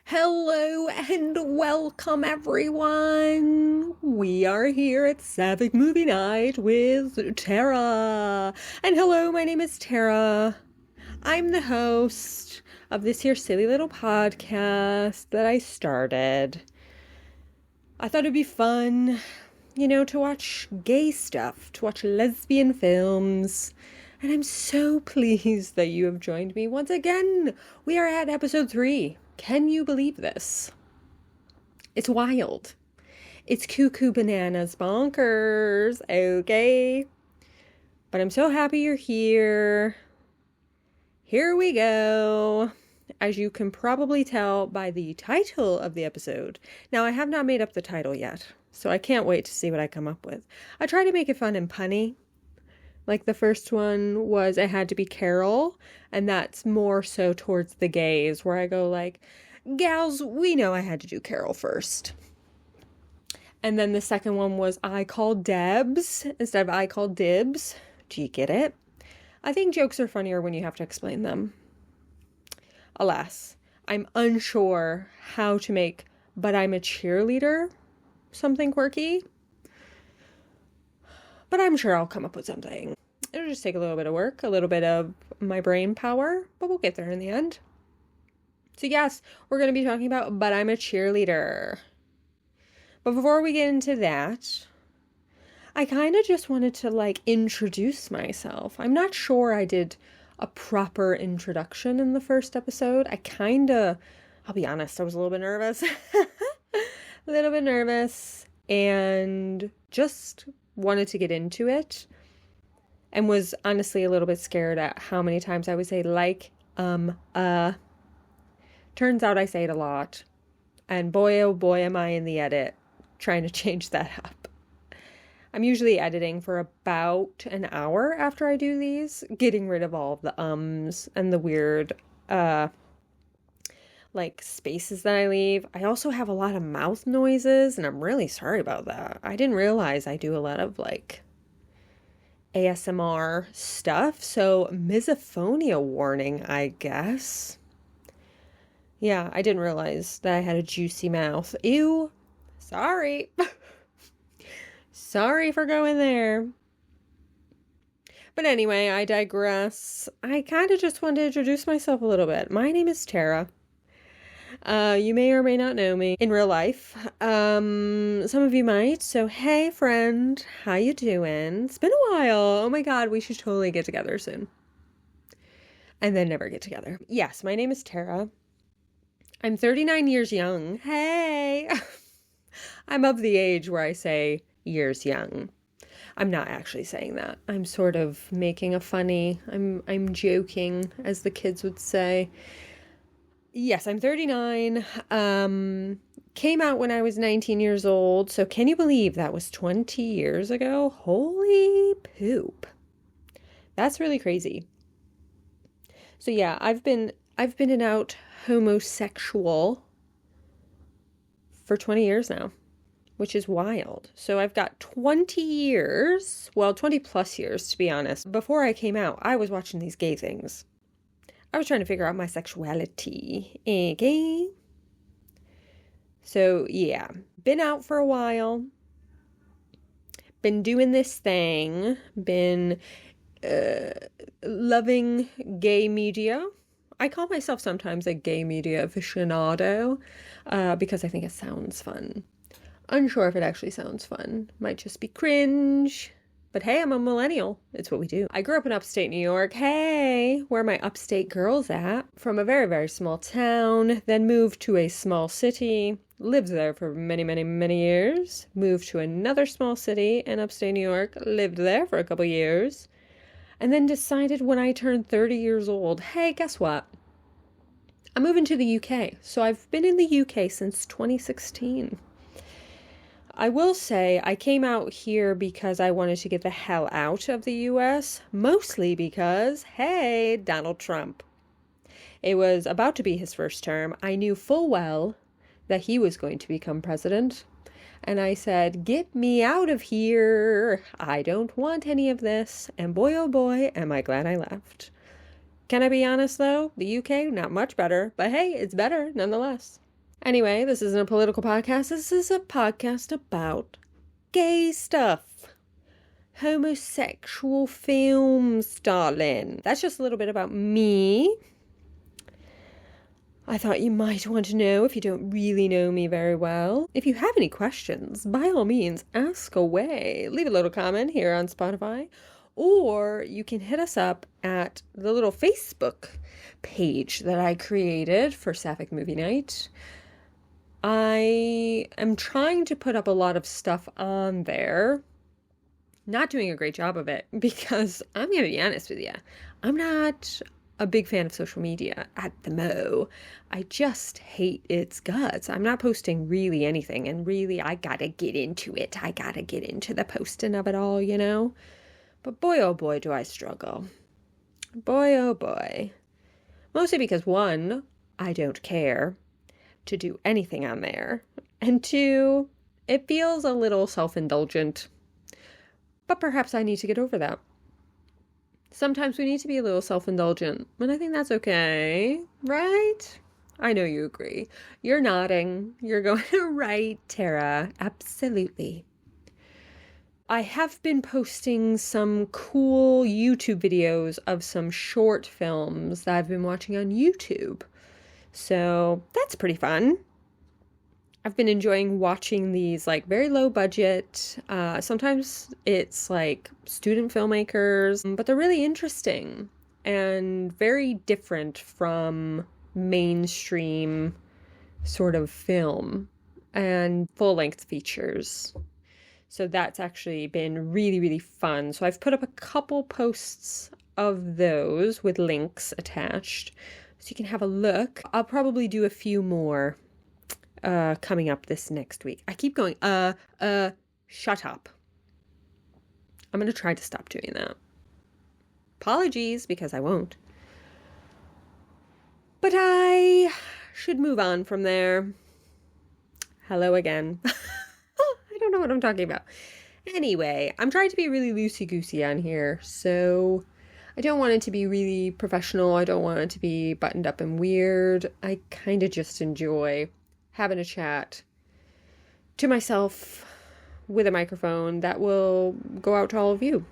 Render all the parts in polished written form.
Hello and welcome everyone. We are here at Sapphic Movie Night with Tara. And hello, my name is Tara. I'm the host of this here silly little podcast that I started. I thought it'd be fun, to watch gay stuff, to watch lesbian films. And I'm so pleased that you have joined me once again. We are at episode 3. Can you believe this? It's wild. It's cuckoo bananas bonkers, okay? But I'm so happy you're here. Here we go. As you can probably tell by the title of the episode. Now, I have not made up the title yet, so I can't wait to see what I come up with. I try to make it fun and punny. Like the first one was It Had to Be Carol, and that's more so towards the gays, where I go like, gals, we know I had to do Carol first. And then the second one was I Called Debs instead of I Called Dibs. Do you get it? I think jokes are funnier when you have to explain them. Alas, I'm unsure how to make But I'm a Cheerleader something quirky. But I'm sure I'll come up with something. It'll just take a little bit of work, a little bit of my brain power, but we'll get there in the end. So yes, we're going to be talking about But I'm a Cheerleader. But before we get into that, I kind of just wanted to introduce myself. I'm not sure I did a proper introduction in the first episode. I'll be honest, I was a little bit nervous. And just wanted to get into it and was honestly a little bit scared at how many times I would say turns out I say it a lot, and boy oh boy am I in the edit trying to change that up. I'm usually editing for about an hour after I do these, getting rid of all of the ums and the weird spaces that I leave. I also have a lot of mouth noises, and I'm really sorry about that. I didn't realize I do a lot of ASMR stuff, so misophonia warning, I guess. Yeah, I didn't realize that I had a juicy mouth. Ew. Sorry. Sorry for going there. But anyway, I digress. I kind of just wanted to introduce myself a little bit. My name is Tara. You may or may not know me in real life. Some of you might. So, hey friend, how you doing? It's been a while. Oh my God, we should totally get together soon. And then never get together. Yes, my name is Tara. I'm 39 years young. Hey! I'm of the age where I say years young. I'm not actually saying that. I'm sort of making a funny, I'm joking, as the kids would say. Yes, I'm 39. Came out when I was 19 years old. So can you believe that was 20 years ago? Holy poop. That's really crazy. So yeah, I've been an out homosexual for 20 years now, which is wild. So I've got 20 years, 20 plus years to be honest. Before I came out, I was watching these gay things. I was trying to figure out my sexuality, okay? So, yeah, been out for a while, been doing this thing, been loving gay media. I call myself sometimes a gay media aficionado because I think it sounds fun. Unsure if it actually sounds fun. Might just be cringe. But hey, I'm a millennial. It's what we do. I grew up in upstate New York. Hey, where my upstate girls at? From a very, very small town. Then moved to a small city. Lived there for many, many, many years. Moved to another small city in upstate New York. Lived there for a couple years. And then decided when I turned 30 years old, hey, guess what? I'm moving to the UK. So I've been in the UK since 2016. I will say I came out here because I wanted to get the hell out of the US, mostly because, hey, Donald Trump. It was about to be his first term. I knew full well that he was going to become president. And I said, get me out of here. I don't want any of this. And boy, oh boy, am I glad I left. Can I be honest though? The UK, not much better. But hey, it's better nonetheless. Anyway, this isn't a political podcast. This is a podcast about gay stuff. Homosexual films, darling. That's just a little bit about me. I thought you might want to know if you don't really know me very well. If you have any questions, by all means, ask away. Leave a little comment here on Spotify. Or you can hit us up at the little Facebook page that I created for Sapphic Movie Night. I am trying to put up a lot of stuff on there. Not doing a great job of it because I'm going to be honest with you. I'm not a big fan of social media at the mo. I just hate its guts. I'm not posting really anything, and really I gotta get into it. I gotta get into the posting of it all, you know? But boy, oh boy, do I struggle. Boy, oh boy. Mostly because one, I don't care to do anything on there. And two, it feels a little self-indulgent. But perhaps I need to get over that. Sometimes we need to be a little self-indulgent, and I think that's okay, right? I know you agree. You're nodding. You're going, right, Tara. Absolutely. I have been posting some cool YouTube videos of some short films that I've been watching on YouTube. So that's pretty fun. I've been enjoying watching these like very low budget, sometimes it's like student filmmakers, but they're really interesting and very different from mainstream sort of film and full-length features. So that's actually been really, really fun. So I've put up a couple posts of those with links attached so you can have a look. I'll probably do a few more coming up this next week. I keep going, shut up. I'm going to try to stop doing that. Apologies, because I won't. But I should move on from there. Hello again. I don't know what I'm talking about. Anyway, I'm trying to be really loosey-goosey on here, so I don't want it to be really professional. I don't want it to be buttoned up and weird. I kind of just enjoy having a chat to myself with a microphone that will go out to all of you.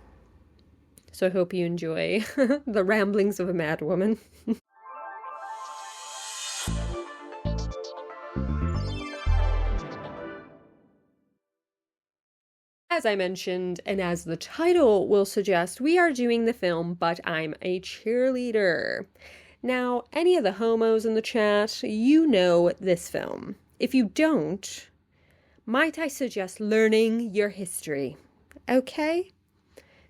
So I hope you enjoy the ramblings of a mad woman. As I mentioned, and as the title will suggest, we are doing the film But I'm a Cheerleader. Now, any of the homos in the chat, you know this film. If you don't, might I suggest learning your history? Okay?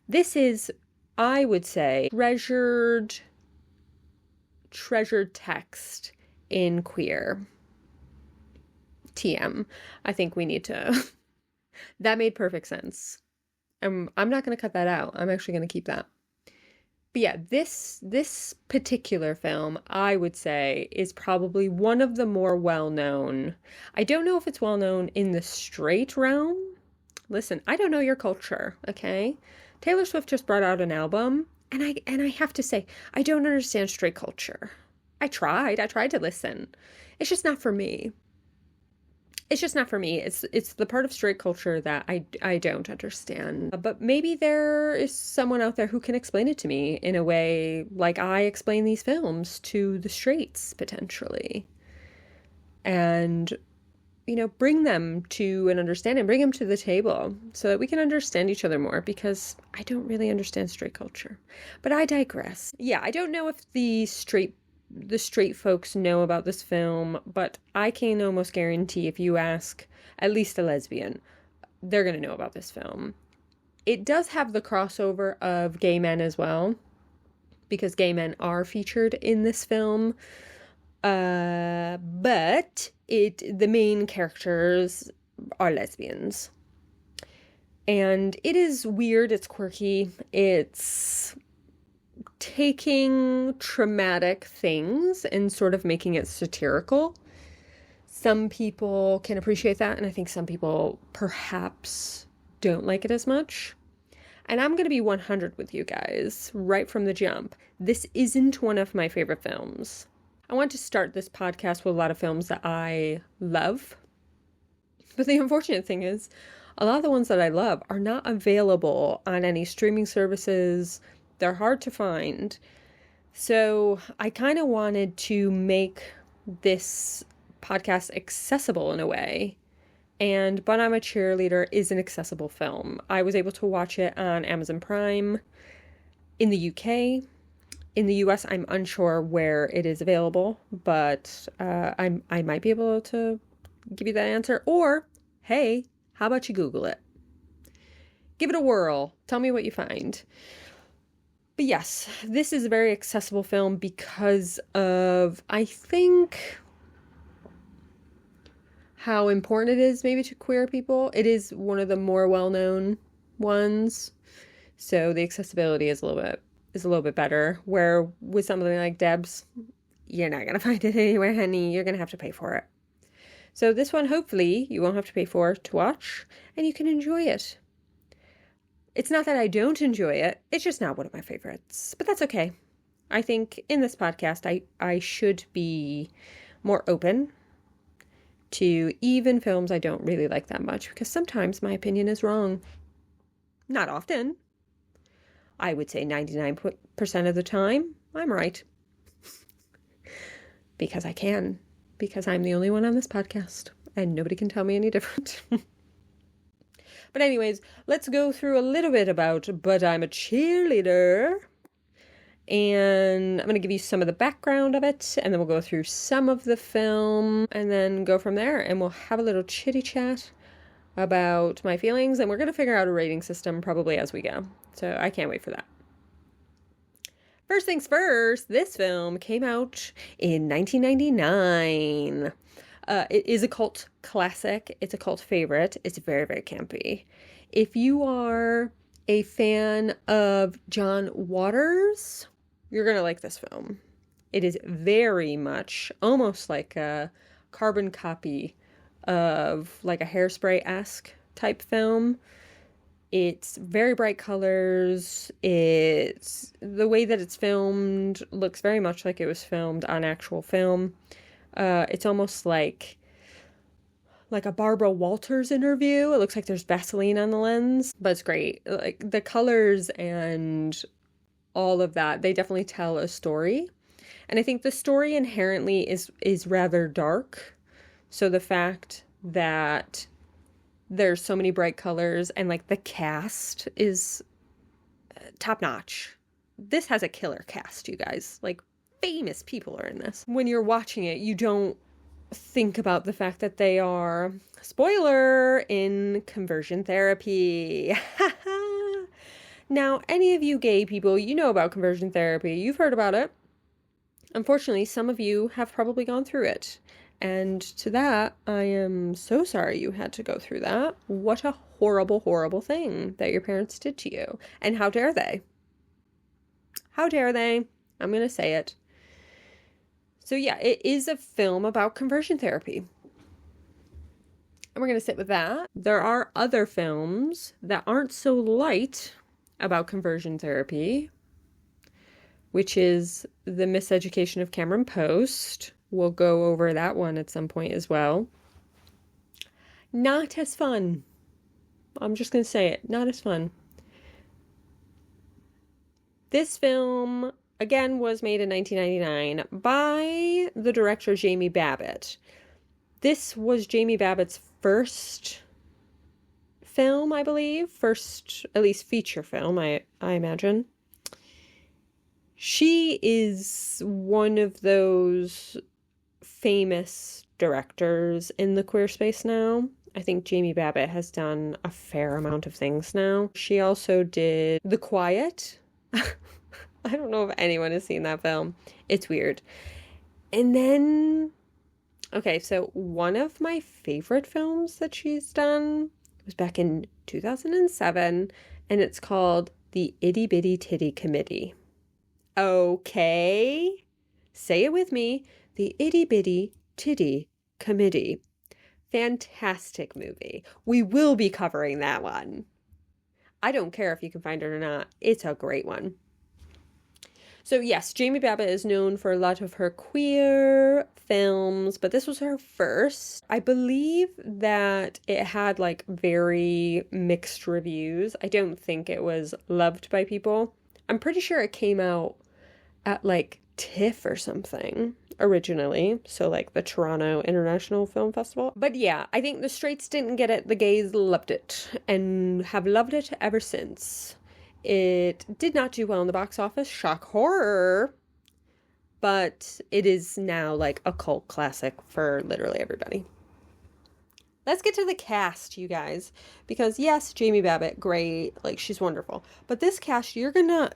This is, I would say, treasured text in queer. TM. I think we need to... That made perfect sense. I'm not going to cut that out. I'm actually going to keep that. But yeah, this particular film, I would say, is probably one of the more well-known. I don't know if it's well-known in the straight realm. Listen, I don't know your culture, okay? Taylor Swift just brought out an album, and I have to say, I don't understand straight culture. I tried to listen. It's just not for me. It's just not for me. It's the part of straight culture that I don't understand. But maybe there is someone out there who can explain it to me in a way like I explain these films to the straights, potentially. And, you know, bring them to an understanding, bring them to the table so that we can understand each other more, because I don't really understand straight culture. But I digress. Yeah, I don't know if the straight folks know about this film, but I can almost guarantee if you ask at least a lesbian, they're going to know about this film. It does have the crossover of gay men as well, because gay men are featured in this film. But the main characters are lesbians. And it is weird, it's quirky, it's taking traumatic things and sort of making it satirical. Some people can appreciate that, and I think some people perhaps don't like it as much. And I'm going to be 100 with you guys right from the jump. This isn't one of my favorite films. I want to start this podcast with a lot of films that I love. But the unfortunate thing is, a lot of the ones that I love are not available on any streaming services. They're hard to find. So I kind of wanted to make this podcast accessible in a way. And But I'm a Cheerleader is an accessible film. I was able to watch it on Amazon Prime in the UK. In the US, I'm unsure where it is available, but I might be able to give you that answer. Or, hey, how about you Google it? Give it a whirl. Tell me what you find. But yes, this is a very accessible film because of, I think, how important it is maybe to queer people. It is one of the more well-known ones, so the accessibility is a little bit better. Where with something like Debs, you're not gonna find it anywhere, honey. You're gonna have to pay for it. So this one, hopefully, you won't have to pay for to watch, and you can enjoy it. It's not that I don't enjoy it, it's just not one of my favorites. But that's okay. I think in this podcast, I should be more open to even films I don't really like that much, because sometimes my opinion is wrong. Not often. I would say 99% of the time, I'm right. Because I can. Because I'm the only one on this podcast, and nobody can tell me any different. But anyways, let's go through a little bit about But I'm a Cheerleader. And I'm going to give you some of the background of it, and then we'll go through some of the film, and then go from there, and we'll have a little chitty chat about my feelings, and we're going to figure out a rating system probably as we go. So I can't wait for that. First things first, this film came out in 1999. It is a cult classic. It's a cult favorite. It's very, very campy. If you are a fan of John Waters, you're going to like this film. It is very much almost like a carbon copy of like a Hairspray-esque type film. It's very bright colors. It's the way that it's filmed looks very much like it was filmed on actual film. It's almost like a Barbara Walters interview. It looks like there's Vaseline on the lens, but it's great. Like the colors and all of that, they definitely tell a story. And I think the story inherently is rather dark. So the fact that there's so many bright colors and like the cast is top notch. This has a killer cast, you guys. Like famous people are in this. When you're watching it, you don't think about the fact that they are, spoiler, in conversion therapy. Now, any of you gay people, you know about conversion therapy. You've heard about it. Unfortunately, some of you have probably gone through it. And to that, I am so sorry you had to go through that. What a horrible, horrible thing that your parents did to you. And how dare they? How dare they? I'm going to say it. So yeah, it is a film about conversion therapy. And we're going to sit with that. There are other films that aren't so light about conversion therapy, which is The Miseducation of Cameron Post. We'll go over that one at some point as well. Not as fun. I'm just going to say it. Not as fun. This film, again, was made in 1999 by the director Jamie Babbitt. This was Jamie Babbitt's first film, I believe. First, at least feature film, I imagine. She is one of those famous directors in the queer space now. I think Jamie Babbitt has done a fair amount of things now. She also did The Quiet. I don't know if anyone has seen that film. It's weird. And then, okay, so one of my favorite films that she's done was back in 2007, and it's called The Itty Bitty Titty Committee. Okay, say it with me. The Itty Bitty Titty Committee. Fantastic movie. We will be covering that one. I don't care if you can find it or not. It's a great one. So yes, Jamie Babbitt is known for a lot of her queer films, but this was her first. I believe that it had like very mixed reviews. I don't think it was loved by people. I'm pretty sure it came out at like TIFF or something originally, so like the Toronto International Film Festival. But yeah, I think the straights didn't get it, the gays loved it and have loved it ever since. It did not do well in the box office, shock horror, but it is now like a cult classic for literally everybody. Let's get to the cast, you guys, because yes, Jamie Babbitt, great, like she's wonderful. But this cast, you're gonna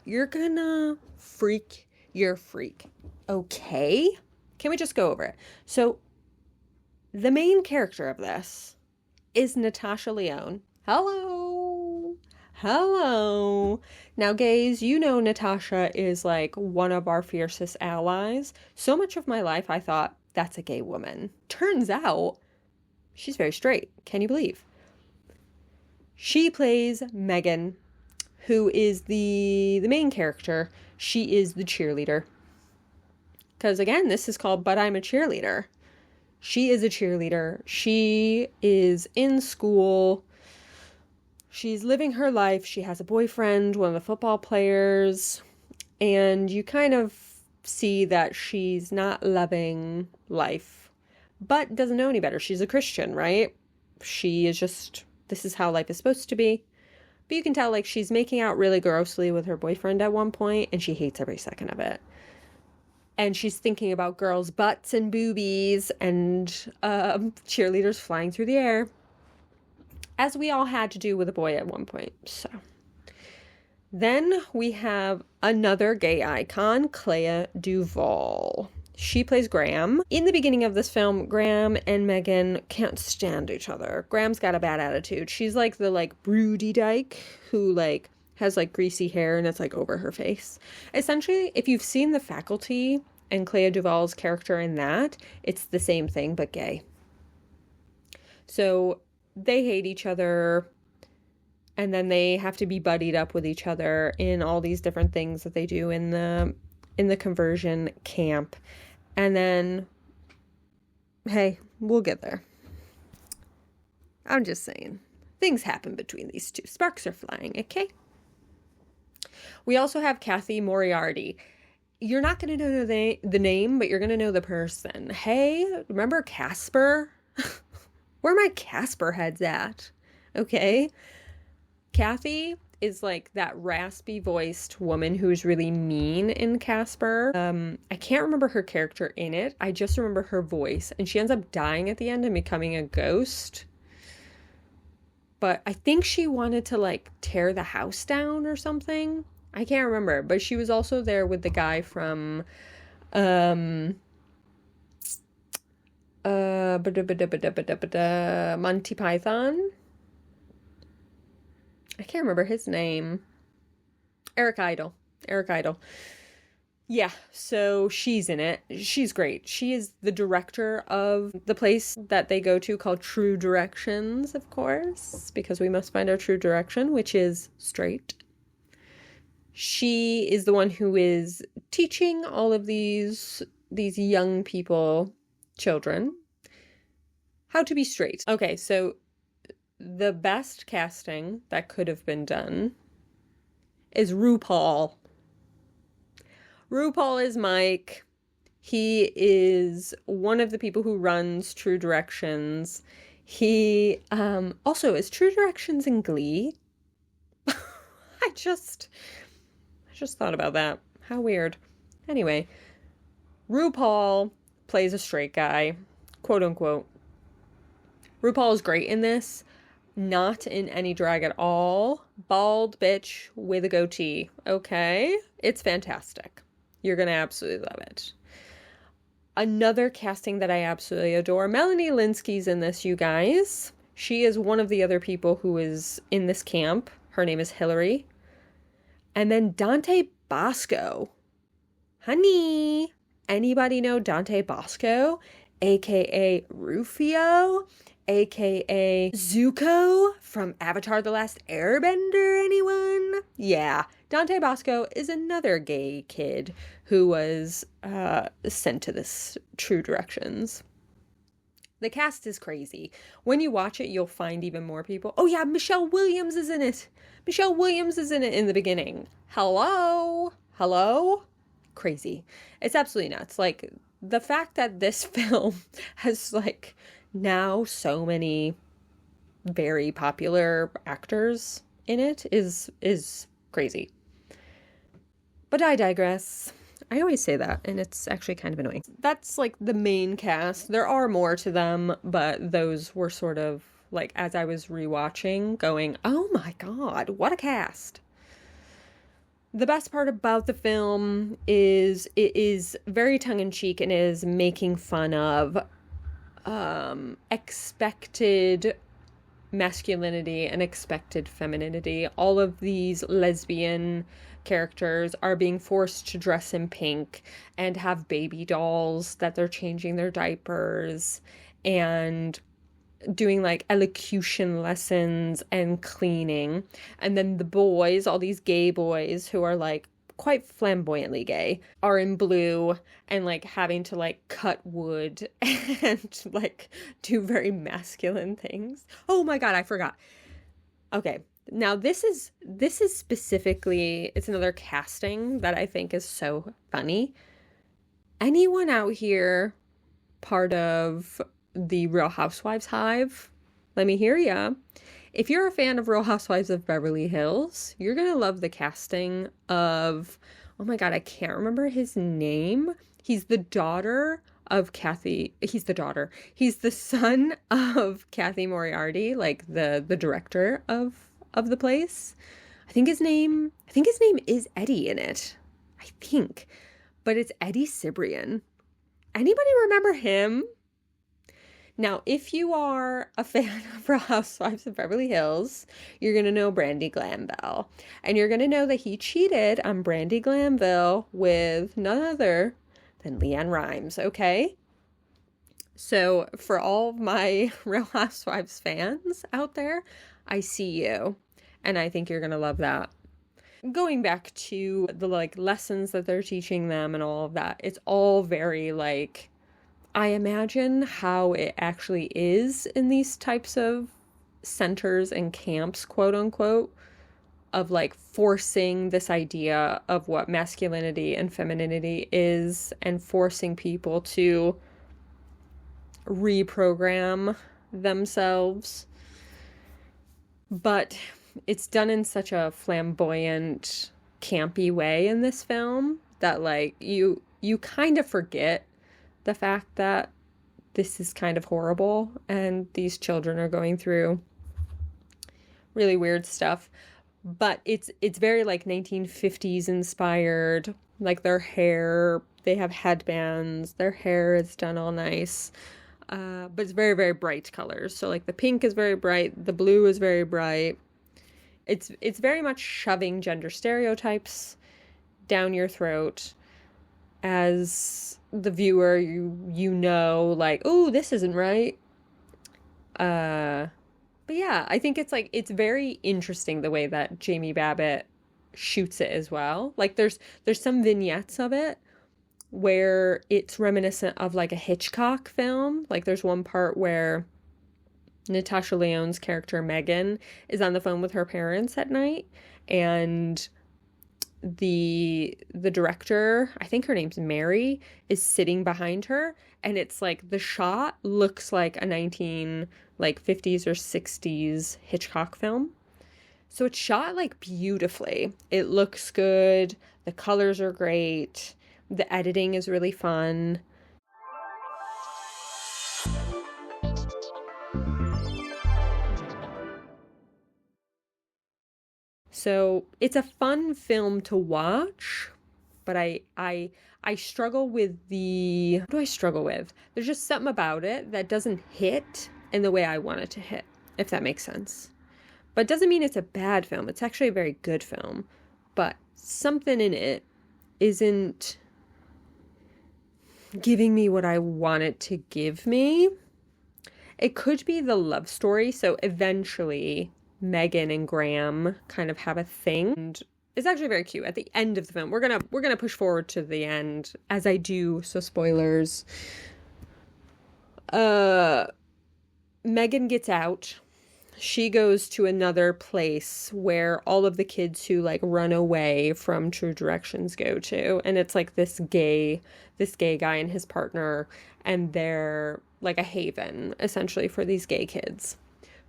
freak your freak. Okay? Can we just go over it? So, the main character of this is Natasha Lyonne. Hello. Hello. Now, gays, you know Natasha is like one of our fiercest allies. So much of my life I thought, that's a gay woman. Turns out, she's very straight. Can you believe? She plays Megan, who is the main character. She is the cheerleader. Because again, this is called But I'm a Cheerleader. She is a cheerleader. She is in school. She's living her life. She has a boyfriend, one of the football players. And you kind of see that she's not loving life, but doesn't know any better. She's a Christian, right? She is just, this is how life is supposed to be. But you can tell, like, she's making out really grossly with her boyfriend at one point, and she hates every second of it. And she's thinking about girls' butts and boobies and cheerleaders flying through the air, as we all had to do with a boy at one point. So then we have another gay icon, Clea Duvall. She plays Graham. In the beginning of this film, Graham and Megan can't stand each other. Graham's got a bad attitude. She's like the like broody dyke who like has like greasy hair and it's like over her face. Essentially, if you've seen The Faculty and Clea Duvall's character in that, it's the same thing but gay. So they hate each other, and then they have to be buddied up with each other in all these different things that they do in the conversion camp. And then, hey, we'll get there. I'm just saying, things happen between these two. Sparks are flying, okay? We also have Kathy Moriarty. You're not going to know the name, but you're going to know the person. Hey, remember Casper? Where are my Casper heads at? Okay? Kathy is like that raspy voiced woman who's really mean in Casper. I can't remember her character in it. I just remember her voice. And she ends up dying at the end and becoming a ghost. But I think she wanted to like tear the house down or something. I can't remember. But she was also there with the guy from Monty Python. I can't remember his name. Eric Idle. Yeah, so she's in it. She's great. She is the director of the place that they go to called True Directions, of course, because we must find our true direction, which is straight. She is the one who is teaching all of these young people, children, how to be straight. Okay, so the best casting that could have been done is RuPaul. RuPaul is Mike. He is one of the people who runs True Directions. He also is True Directions in Glee. I just thought about that. How weird. Anyway, RuPaul plays a straight guy, quote unquote. RuPaul is great in this. Not in any drag at all. Bald bitch with a goatee. Okay? It's fantastic. You're gonna absolutely love it. Another casting that I absolutely adore. Melanie Linsky's in this, you guys. She is one of the other people who is in this camp. Her name is Hillary. And then Dante Bosco. Honey, anybody know Dante Bosco? AKA Rufio? aka Zuko from Avatar: The Last Airbender, anyone? Yeah, Dante Bosco is another gay kid who was sent to this True Directions. The cast is crazy. When you watch it, you'll find even more people. Oh yeah, Michelle Williams is in it. Michelle Williams is in it in the beginning. Hello? Hello? Crazy. It's absolutely nuts. Like, the fact that this film has, like, now so many very popular actors in it is crazy. But I digress. I always say that, and it's actually kind of annoying. That's like the main cast. There are more to them, but those were sort of like, as I was rewatching, going, oh my god, what a cast. The best part about the film is it is very tongue-in-cheek and is making fun of expected masculinity and expected femininity. All of these lesbian characters are being forced to dress in pink and have baby dolls that they're changing their diapers and doing like elocution lessons and cleaning. And then the boys, all these gay boys who are like quite flamboyantly gay, are in blue and like having to like cut wood and like do very masculine things. Oh my god, I forgot. Okay, now this is specifically, it's another casting that I think is so funny. Anyone out here part of the Real Housewives hive? Let me hear ya. If you're a fan of Real Housewives of Beverly Hills, you're gonna love the casting of, oh my god, I can't remember his name. He's the daughter of Kathy. He's the son of Kathy Moriarty, like the director of the place. I think his name is Eddie in it. I think. But it's Eddie Cibrian. Anybody remember him? Now, if you are a fan of Real Housewives of Beverly Hills, you're going to know Brandi Glanville. And you're going to know that he cheated on Brandi Glanville with none other than Leanne Rimes, okay? So, for all of my Real Housewives fans out there, I see you. And I think you're going to love that. Going back to the, like, lessons that they're teaching them and all of that, it's all very, like, I imagine how it actually is in these types of centers and camps, quote unquote, of like forcing this idea of what masculinity and femininity is and forcing people to reprogram themselves. But it's done in such a flamboyant, campy way in this film that like you kind of forget the fact that this is kind of horrible and these children are going through really weird stuff. But it's very like 1950s inspired. Like their hair, they have headbands, their hair is done all nice. But it's very, very bright colors. So like the pink is very bright, the blue is very bright. It's very much shoving gender stereotypes down your throat. As the viewer, you know, like, oh, this isn't right. But yeah, I think it's like, it's very interesting the way that Jamie Babbitt shoots it as well. Like there's some vignettes of it where it's reminiscent of like a Hitchcock film. Like there's one part where Natasha Lyonne's character Megan is on the phone with her parents at night, and the director, I think her name's Mary, is sitting behind her, and it's like the shot looks like a 50s or 60s Hitchcock film. So it's shot like beautifully. It looks good. The colors are great. The editing is really fun. So it's a fun film to watch, but I struggle with the, what do I struggle with? There's just something about it that doesn't hit in the way I want it to hit, if that makes sense. But it doesn't mean it's a bad film. It's actually a very good film, but something in it isn't giving me what I want it to give me. It could be the love story. So eventually Megan and Graham kind of have a thing. And it's actually very cute. At the end of the film, we're gonna push forward to the end as I do, so spoilers. Megan gets out. She goes to another place where all of the kids who like run away from True Directions go to, and it's like this gay guy and his partner, and they're like a haven essentially for these gay kids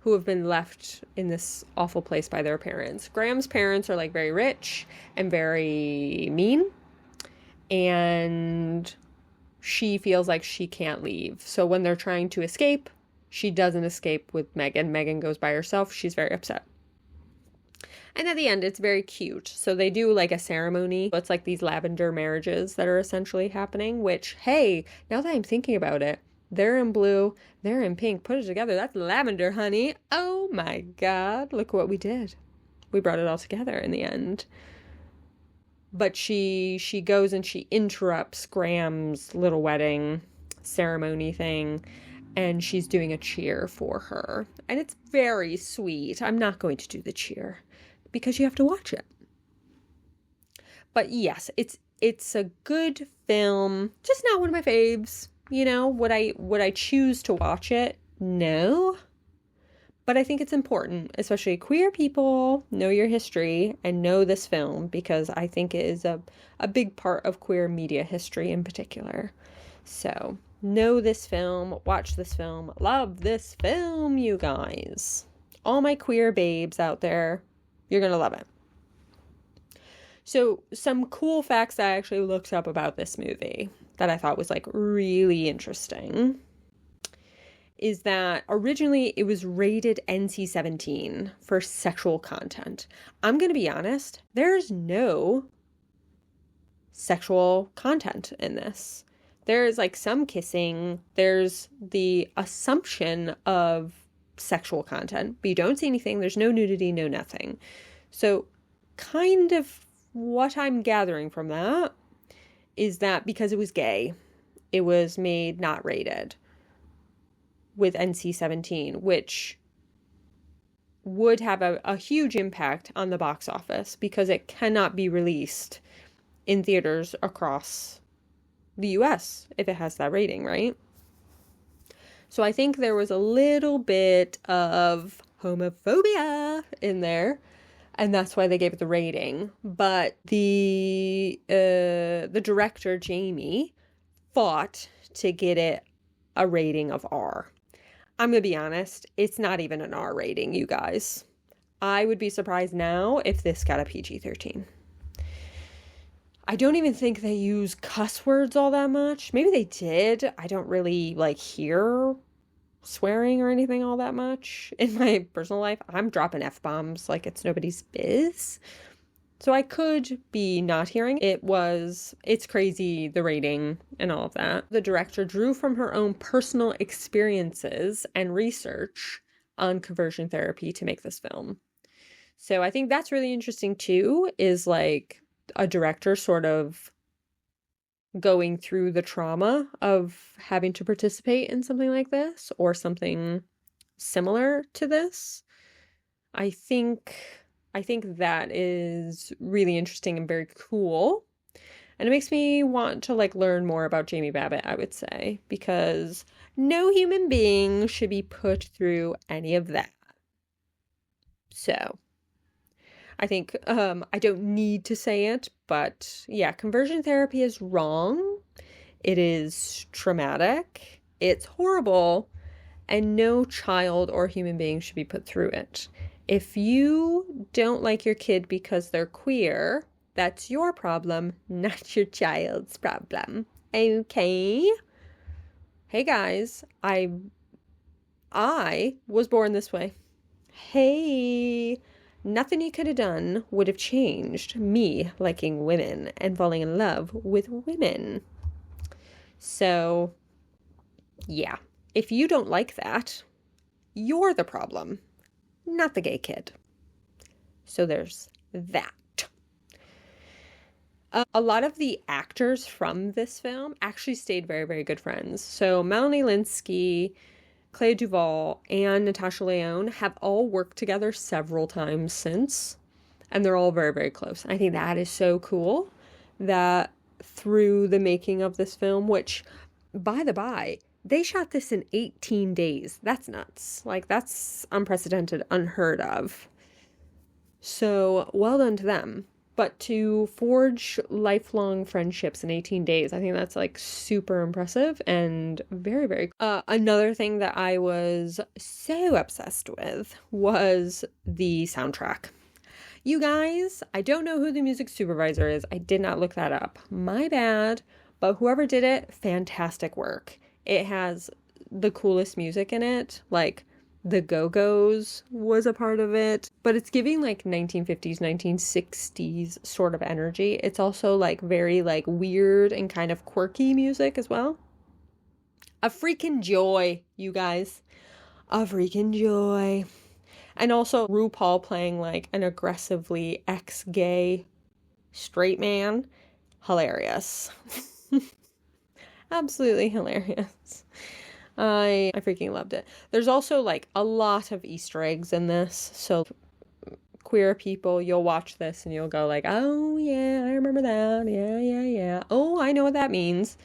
who have been left in this awful place by their parents. Graham's parents are like very rich and very mean, and she feels like she can't leave. So when they're trying to escape, she doesn't escape with Megan. Megan goes by herself. She's very upset. And at the end, it's very cute. So they do like a ceremony. It's like these lavender marriages that are essentially happening, which, hey, now that I'm thinking about it, they're in blue, they're in pink. Put it together. That's lavender, honey. Oh my God. Look what we did. We brought it all together in the end. But she goes and she interrupts Graham's little wedding ceremony thing, and she's doing a cheer for her. And it's very sweet. I'm not going to do the cheer because you have to watch it. But yes, it's a good film. Just not one of my faves. You know, would I choose to watch it? No. But I think it's important, especially queer people, know your history and know this film, because I think it is a big part of queer media history in particular. So know this film, watch this film, love this film, you guys. All my queer babes out there, you're going to love it. So some cool facts that I actually looked up about this movie that I thought was like really interesting is that originally it was rated NC-17 for sexual content. I'm going to be honest, there's no sexual content in this. There's like some kissing, there's the assumption of sexual content, but you don't see anything, there's no nudity, no nothing. So kind of what I'm gathering from that is that because it was gay, it was made not rated with NC-17, which would have a huge impact on the box office because it cannot be released in theaters across the US if it has that rating, right? So I think there was a little bit of homophobia in there, and that's why they gave it the rating. But the director, Jamie, fought to get it a rating of R. I'm going to be honest, it's not even an R rating, you guys. I would be surprised now if this got a PG-13. I don't even think they use cuss words all that much. Maybe they did. I don't really hear swearing or anything all that much in my personal life. I'm dropping F-bombs like it's nobody's biz. So I could be not hearing. It's crazy, the rating and all of that. The director drew from her own personal experiences and research on conversion therapy to make this film. So I think that's really interesting too, is like a director sort of going through the trauma of having to participate in something like this or something similar to this. I think that is really interesting and very cool. And it makes me want to learn more about Jamie Babbitt, I would say, because no human being should be put through any of that. So I think I don't need to say it, but yeah, conversion therapy is wrong. It is traumatic. It's horrible. And no child or human being should be put through it. If you don't like your kid because they're queer, that's your problem, not your child's problem. Okay? Hey guys, I was born this way. Hey, nothing you could have done would have changed me liking women and falling in love with women. So, yeah, if you don't like that, you're the problem, not the gay kid. So there's that. A lot of the actors from this film actually stayed very, very good friends. So Melanie Linsky Clea Duvall and Natasha Lyonne have all worked together several times since, and they're all very, very close. I think that is so cool that through the making of this film, which, by the by, they shot this in 18 days. That's nuts. Like, that's unprecedented, unheard of. So, well done to them. But to forge lifelong friendships in 18 days, I think that's like super impressive and very, very cool. Another thing that I was so obsessed with was the soundtrack. You guys, I don't know who the music supervisor is. I did not look that up. My bad. But whoever did it, fantastic work. It has the coolest music in it. Like, the Go-Go's was a part of it. But it's giving like 1950s, 1960s sort of energy. It's also like very like weird and kind of quirky music as well. A freaking joy, you guys. A freaking joy. And also RuPaul playing like an aggressively ex-gay straight man. Hilarious. Absolutely hilarious. I freaking loved it. There's also like a lot of Easter eggs in this. So queer people, you'll watch this and you'll go like, oh yeah, I remember that. Yeah. Oh, I know what that means.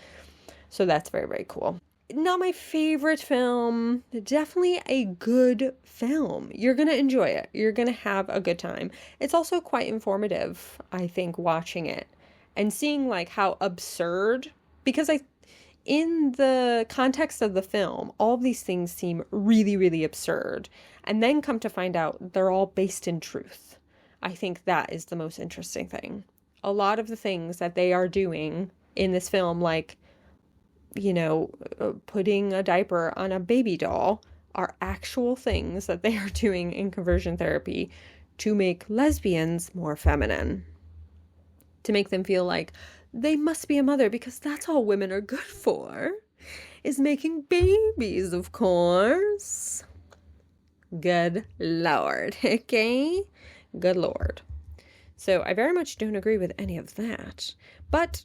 So that's very, very cool. Not my favorite film. Definitely a good film. You're going to enjoy it. You're going to have a good time. It's also quite informative, I think, watching it and seeing like how absurd, because in the context of the film, all of these things seem really, really absurd. And then come to find out they're all based in truth. I think that is the most interesting thing. A lot of the things that they are doing in this film, like, you know, putting a diaper on a baby doll, are actual things that they are doing in conversion therapy to make lesbians more feminine. To make them feel like they must be a mother, because that's all women are good for, is making babies, of course. Good Lord, okay? Good Lord. So I very much don't agree with any of that, but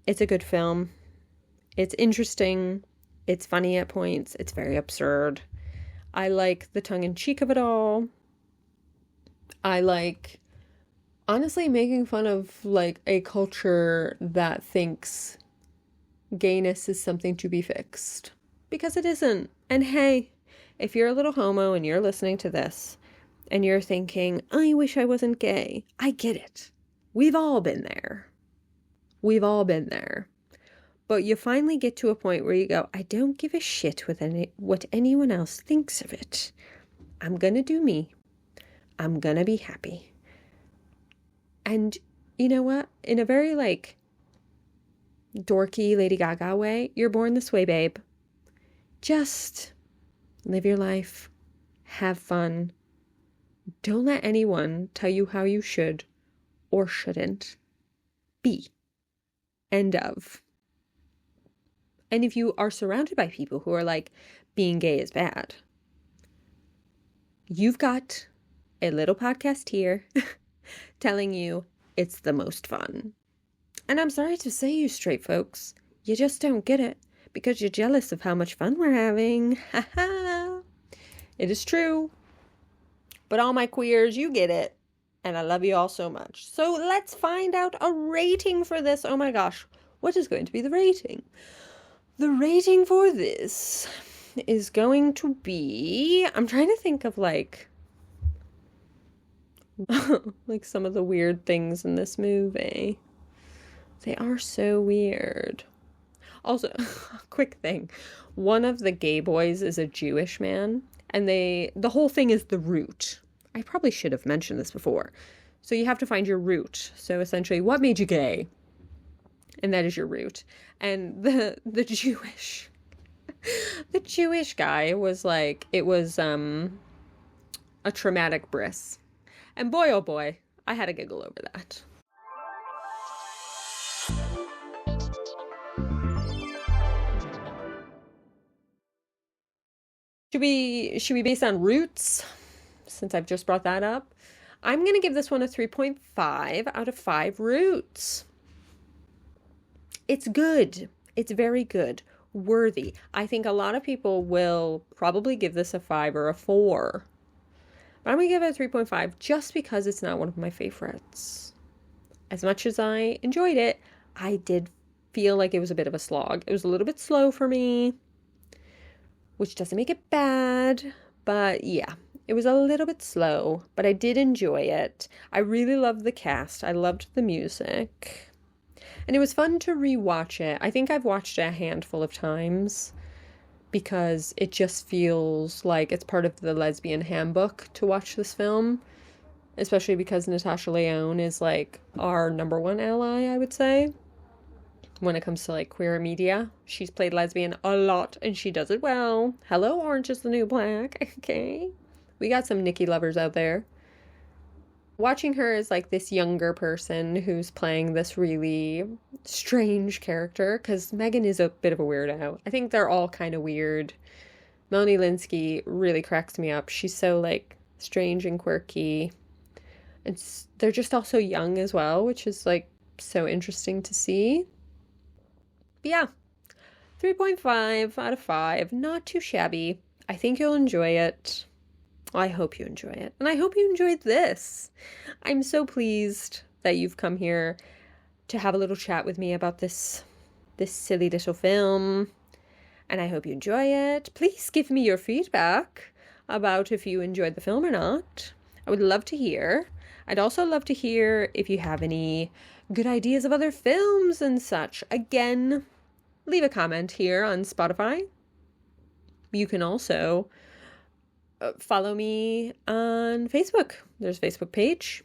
it's a good film. It's interesting. It's funny at points. It's very absurd. I like the tongue-in-cheek of it all. I like, honestly, making fun of like a culture that thinks gayness is something to be fixed, because it isn't. And hey, if you're a little homo and you're listening to this and you're thinking, I wish I wasn't gay, I get it. We've all been there. We've all been there. But you finally get to a point where you go, I don't give a shit what anyone else thinks of it. I'm gonna do me. I'm gonna be happy. And you know what? In a very like dorky Lady Gaga way, you're born this way, babe. Just live your life. Have fun. Don't let anyone tell you how you should or shouldn't be. End of. And if you are surrounded by people who are like, being gay is bad, you've got a little podcast here telling you it's the most fun. And I'm sorry to say, you straight folks, you just don't get it because you're jealous of how much fun we're having. It is true. But all my queers, you get it. And I love you all so much. So let's find out a rating for this. Oh my gosh, what is going to be the rating? The rating for this is going to be, I'm trying to think of like some of the weird things in this movie. They are so weird. Also, quick thing. One of the gay boys is a Jewish man, and the whole thing is the root. I probably should have mentioned this before. So you have to find your root. So essentially, what made you gay? And that is your root. And the Jewish guy was like, it was a traumatic bris. And boy, oh boy, I had a giggle over that. Should we base on roots? Since I've just brought that up. I'm going to give this one a 3.5 out of 5 roots. It's good. It's very good. worthy. I think a lot of people will probably give this a 5 or a 4. But I'm going to give it a 3.5 just because it's not one of my favorites. As much as I enjoyed it, I did feel like it was a bit of a slog. It was a little bit slow for me, which doesn't make it bad, but yeah, it was a little bit slow, but I did enjoy it. I really loved the cast. I loved the music. And it was fun to rewatch it. I think I've watched it a handful of times because it just feels like it's part of the lesbian handbook to watch this film, especially because Natasha Lyonne is like our number one ally, I would say, when it comes to like queer media. She's played lesbian a lot and she does it well. Hello, Orange is the New Black. Okay. We got some Nikki lovers out there. Watching her as like this younger person who's playing this really strange character, because Megan is a bit of a weirdo. I think they're all kind of weird. Melanie Lynskey really cracks me up. She's so like strange and quirky. And they're just all so young as well, which is like so interesting to see. But yeah, 3.5 out of 5. Not too shabby. I think you'll enjoy it. I hope you enjoy it. And I hope you enjoyed this. I'm so pleased that you've come here to have a little chat with me about this silly little film. And I hope you enjoy it. Please give me your feedback about if you enjoyed the film or not. I would love to hear. I'd also love to hear if you have any good ideas of other films and such. Again, leave a comment here on Spotify. You can also follow me on Facebook. There's a Facebook page.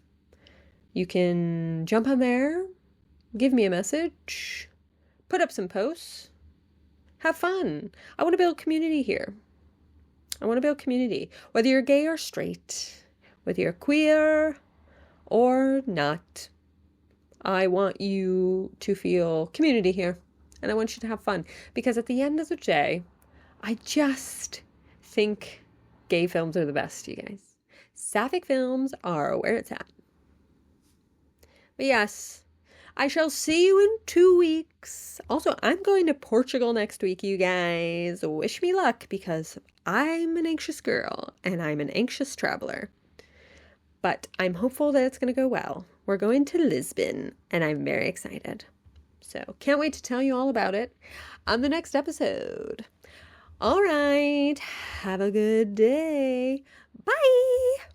You can jump on there, give me a message, put up some posts, have fun. I want to build community here. I want to build community. Whether you're gay or straight, whether you're queer or not, I want you to feel community here. And I want you to have fun. Because at the end of the day, I just think gay films are the best, you guys. Sapphic films are where it's at. But yes, I shall see you in 2 weeks. Also, I'm going to Portugal next week, you guys. Wish me luck because I'm an anxious girl and I'm an anxious traveler. But I'm hopeful that it's going to go well. We're going to Lisbon and I'm very excited. So can't wait to tell you all about it on the next episode. All right, have a good day. Bye.